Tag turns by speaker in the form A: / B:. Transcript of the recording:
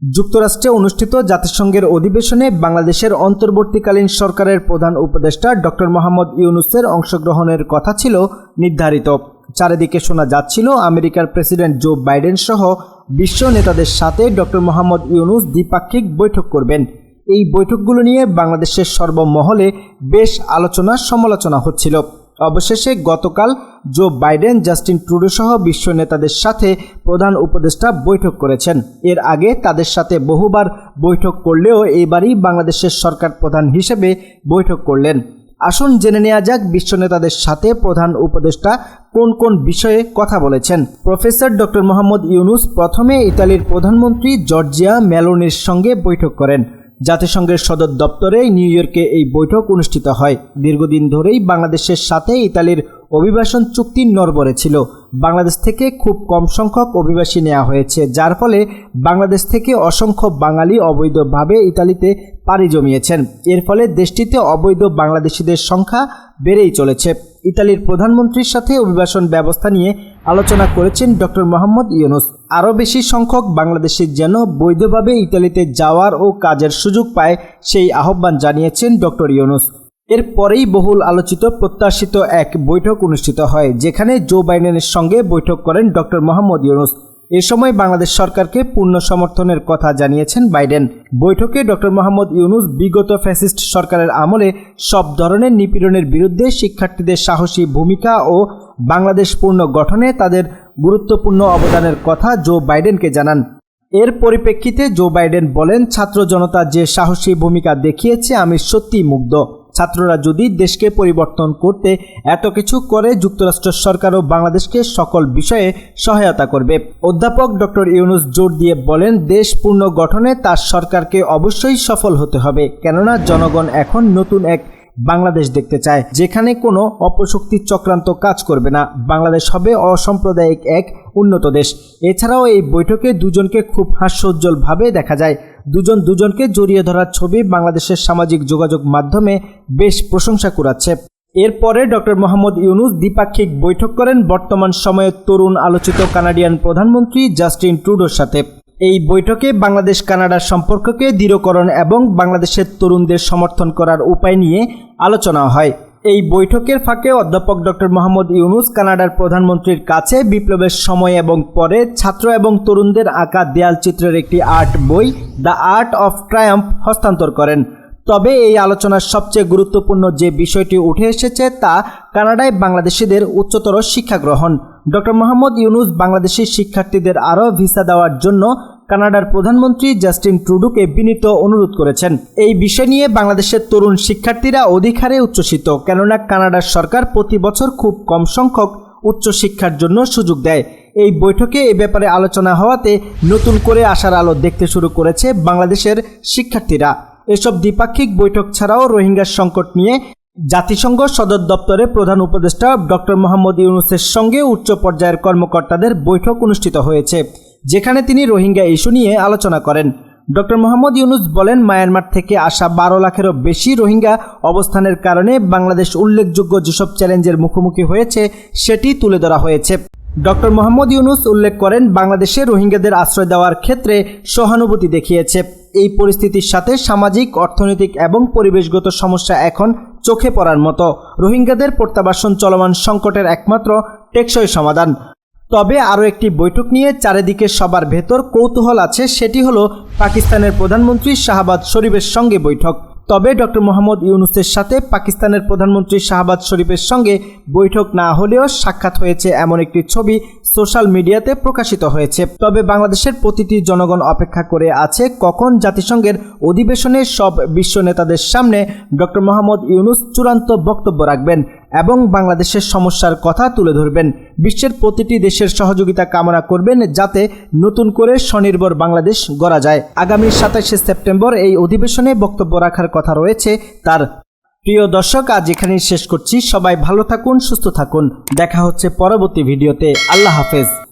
A: যুক্তরাষ্ট্রে অনুষ্ঠিত জাতিসংঘের অধিবেশনে বাংলাদেশের অন্তর্বর্তীকালীন সরকারের প্রধান উপদেষ্টা ডক্টর মোহাম্মদ ইউনূসের অংশগ্রহণের কথা ছিল নির্ধারিত। চারিদিকে শোনা যাচ্ছিল আমেরিকার প্রেসিডেন্ট জো বাইডেন সহ বিশ্ব নেতাদের সাথে ডক্টর মোহাম্মদ ইউনূস দ্বিপাক্ষিক বৈঠক করবেন। এই বৈঠকগুলো নিয়ে বাংলাদেশের সর্বমহলে বেশ আলোচনা সমালোচনা হচ্ছিল। অবশেষে গতকাল জো বাইডেন জাস্টিন ট্রুডো সহ বিশ্ব নেতাদের সাথে প্রধান উপদেষ্টা বৈঠক করেছেন। এর আগে তাদের সাথে বহুবার বৈঠক করলেও এবারই বাংলাদেশের সরকার প্রধান হিসেবে বৈঠক করলেন। আসুন জেনে নেওয়া যাক বিশ্ব নেতাদের সাথে প্রধান উপদেষ্টা কোন কোন বিষয়ে কথা বলেছেন। প্রফেসর ডক্টর মোহাম্মদ ইউনূস প্রথমে ইতালির প্রধানমন্ত্রী জর্জিয়া মেলোনির সঙ্গে বৈঠক করেন। জাতিসংঘের সদর দপ্তরে নিউ ইয়র্কে এই বৈঠক অনুষ্ঠিত হয়। দীর্ঘদিন ধরেই বাংলাদেশের সাথে ইতালির অভিবাসন চুক্তি নড়বড়ে ছিল। বাংলাদেশ থেকে খুব কম সংখ্যক অভিবাসী নেওয়া হয়েছে, যার ফলে বাংলাদেশ থেকে অসংখ্য বাঙালি অবৈধভাবে ইতালিতে পাড়ি জমিয়েছেন। এর ফলে দেশটিতে অবৈধ বাংলাদেশিদের সংখ্যা বেড়েই চলেছে। ইতালির প্রধানমন্ত্রীর সাথে অভিবাসন ব্যবস্থা নিয়ে আলোচনা করেছেন ডক্টর মোহাম্মদ ইউনূস। আরও বেশি সংখ্যক বাংলাদেশি যেন বৈধভাবে ইতালিতে যাওয়ার ও কাজের সুযোগ পায়, সেই আহ্বান জানিয়েছেন ডক্টর ইউনূস। এরপরেই বহুল আলোচিত প্রত্যাশিত এক বৈঠক অনুষ্ঠিত হয়, যেখানে জো বাইডেনের সঙ্গে বৈঠক করেন ডক্টর মোহাম্মদ ইউনূস। এ সময় বাংলাদেশ সরকারকে পূর্ণ সমর্থনের কথা জানিয়েছেন বাইডেন। বৈঠকে ডক্টর মোহাম্মদ ইউনূস বিগত ফ্যাসিস্ট সরকারের আমলে সব ধরনের নিপীড়নের বিরুদ্ধে শিক্ষার্থীদের সাহসী ভূমিকা ও বাংলাদেশ পূর্ণ গঠনে তাদের গুরুত্বপূর্ণ অবদানের কথা জো বাইডেনকে জানান। এর পরিপ্রেক্ষিতে জো বাইডেন বলেন, ছাত্র জনতা যে সাহসী ভূমিকা দেখিয়েছে, আমি সত্যিই মুগ্ধ। ছাত্ররা যদি দেশকে পরিবর্তন করতে এত কিছু করে, যুক্তরাষ্ট্র সরকারও বাংলাদেশকে সকল বিষয়ে সহায়তা করবে। অধ্যাপক ডক্টর ইউনূস জোর দিয়ে বলেন, দেশ পূর্ণ গঠনে তার সরকারকে অবশ্যই সফল হতে হবে, কেননা জনগণ এখন নতুন এক বাংলাদেশ দেখতে চায়, যেখানে কোনো অপশক্তির চক্রান্ত কাজ করবে না। বাংলাদেশ হবে অসাম্প্রদায়িক এক উন্নত দেশ। এছাড়াও এই বৈঠকে দুজনকে খুব হাস্যোজ্জ্বলভাবে দেখা যায়। দুজনকে জড়িয়ে ধরার ছবি বাংলাদেশের সামাজিক যোগাযোগ মাধ্যমে বেশ প্রশংসা কুড়াচ্ছে। এরপরে ডক্টর মোহাম্মদ ইউনূস দ্বিপাক্ষিক বৈঠক করেন বর্তমান সময়ে তরুণ আলোচিত কানাডিয়ান প্রধানমন্ত্রী জাস্টিন ট্রুডোর সাথে। এই বৈঠকে বাংলাদেশ কানাডার সম্পর্ককে দৃঢ়করণ এবং বাংলাদেশের তরুণদের সমর্থন করার উপায় নিয়ে আলোচনা হয়। এই বৈঠকের ফাঁকে অধ্যাপক ডক্টর মোহাম্মদ ইউনূস কানাডার প্রধানমন্ত্রীর কাছে বিপ্লবের সময় এবং পরে ছাত্র এবং তরুণদের আঁকা দেয়ালচিত্রের একটি আর্ট বই দ্য আর্ট অফ ট্রায়াম্ফ হস্তান্তর করেন। তবে এই আলোচনার সবচেয়ে গুরুত্বপূর্ণ যে বিষয়টি উঠে এসেছে তা কানাডায় বাংলাদেশিদের উচ্চতর শিক্ষা গ্রহণ। ডক্টর মোহাম্মদ ইউনূস বাংলাদেশি শিক্ষার্থীদের আরও ভিসা দেওয়ার জন্য কানাডার প্রধানমন্ত্রী জাস্টিন ট্রুডোকে বিনীত অনুরোধ করেছেন। এই বিষয় নিয়ে বাংলাদেশের তরুণ শিক্ষার্থীরা অধিক হারে উচ্ছ্বসিত, কেননা কানাডার সরকার প্রতি বছর খুব কম সংখ্যক উচ্চশিক্ষার জন্য সুযোগ দেয়। এই বৈঠকে এ ব্যাপারে আলোচনা হওয়াতে নতুন করে আশার আলো দেখতে শুরু করেছে বাংলাদেশের শিক্ষার্থীরা। এসব দ্বিপাক্ষিক বৈঠক ছাড়াও রোহিঙ্গার সংকট নিয়ে জাতিসংঘ সদর দপ্তরে প্রধান উপদেষ্টা ডক্টর মোহাম্মদ ইউনূসের সঙ্গে উচ্চ পর্যায়ের কর্মকর্তাদের বৈঠক অনুষ্ঠিত হয়েছে, যেখানে তিনি রোহিঙ্গা ইস্যু নিয়ে আলোচনা করেন। ডক্টর মোহাম্মদ ইউনূস বলেন, মায়ানমার থেকে আসা 12 লাখেরও বেশি রোহিঙ্গা অবস্থানের কারণে বাংলাদেশ উল্লেখযোগ্য যেসব চ্যালেঞ্জের মুখোমুখি হয়েছে সেটি তুলে ধরা হয়েছে। ডক্টর মোহাম্মদ ইউনূস উল্লেখ করেন, বাংলাদেশে রোহিঙ্গাদের আশ্রয় দেওয়ার ক্ষেত্রে সহানুভূতি দেখিয়েছে। এই পরিস্থিতির সাথে সামাজিক, অর্থনৈতিক এবং পরিবেশগত সমস্যা এখন চোখে পড়ার মতো। রোহিঙ্গাদের প্রত্যাবাসন চলমান সংকটের একমাত্র টেকসই সমাধান। তবে আরও একটি বৈঠক নিয়ে চারিদিকে সবার ভেতর কৌতূহল আছে, সেটি হলো পাকিস্তানের প্রধানমন্ত্রী শাহবাজ শরীফের সঙ্গে বৈঠক। তবে ডক্টর মোহাম্মদ ইউনূসের সাথে পাকিস্তানের প্রধানমন্ত্রী শাহবাজ শরীফের সঙ্গে বৈঠক না হলেও সাক্ষাৎ হয়েছে এমন একটি ছবি সোশ্যাল মিডিয়াতে প্রকাশিত হয়েছে। তবে বাংলাদেশের প্রতিটি জনগণ অপেক্ষা করে আছে কখন জাতিসংঘের অধিবেশনে সব বিশ্ব নেতাদের সামনে ডক্টর মোহাম্মদ ইউনূস চূড়ান্ত বক্তব্য রাখবেন এবং বাংলাদেশের সমস্যার কথা তুলে ধরবেন। বিশ্বের প্রতিটি দেশের সহযোগিতা কামনা করবেন যাতে নতুন করে স্বনির্ভর বাংলাদেশ গড়া যায়। আগামী 27 সেপ্টেম্বর এই অধিবেশনে বক্তব্য রাখার কথা রয়েছে তার। প্রিয় দর্শক, আজ এখানেই শেষ করছি। সবাই ভালো থাকুন, সুস্থ থাকুন। দেখা হচ্ছে পরবর্তী ভিডিওতে। আল্লাহ হাফেজ।